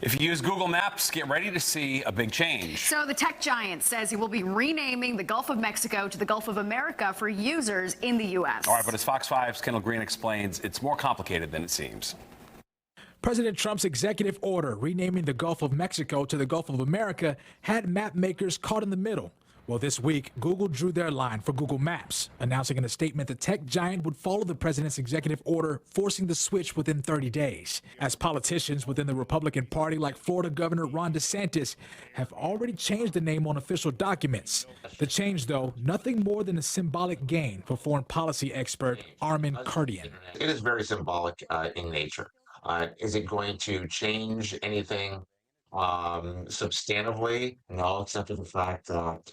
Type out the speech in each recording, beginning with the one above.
If you use Google Maps, get ready to see a big change. So the tech giant says he will be renaming the Gulf of Mexico to the Gulf of America for users in the U.S. All right, but as Fox 5's Kendall Green explains, it's more complicated than it seems. President Trump's executive order renaming the Gulf of Mexico to the Gulf of America had map makers caught in the middle. Well, this week, Google drew their line for Google Maps, announcing in a statement the tech giant would follow the president's executive order, forcing the switch within 30 days. As politicians within the Republican Party, like Florida Governor Ron DeSantis, have already changed the name on official documents. The change, though, nothing more than a symbolic gain for foreign policy expert Armin Kurdian. It is very symbolic in nature. Is it going to change anything substantively? No, except for the fact that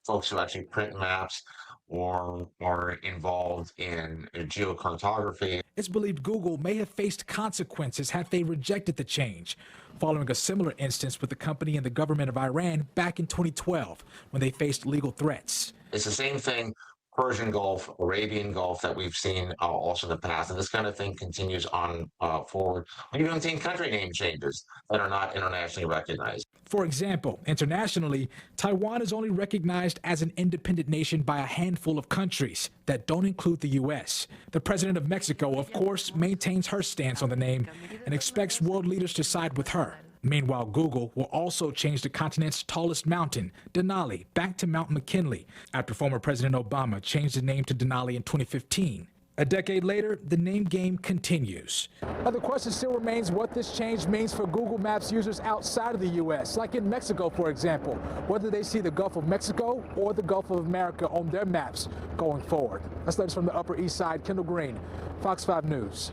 folks who actually print maps or are involved in geocartography. It's believed Google may have faced consequences had they rejected the change, following a similar instance with the company and the government of Iran back in 2012 when they faced legal threats. It's the same thing, Persian Gulf, Arabian Gulf, that we've seen also in the past. And this kind of thing continues on forward. We've even seen country name changes that are not internationally recognized. For example, internationally, Taiwan is only recognized as an independent nation by a handful of countries that don't include the U.S. The president of Mexico, of course, maintains her stance on the name and expects world leaders to side with her. Meanwhile, Google will also change the continent's tallest mountain, Denali, back to Mount McKinley, after former President Obama changed the name to Denali in 2015. A decade later, the name game continues. Now, the question still remains what this change means for Google Maps users outside of the U.S., like in Mexico, for example, whether they see the Gulf of Mexico or the Gulf of America on their maps going forward. That's latest from the Upper East Side. Kendall Green, Fox 5 News.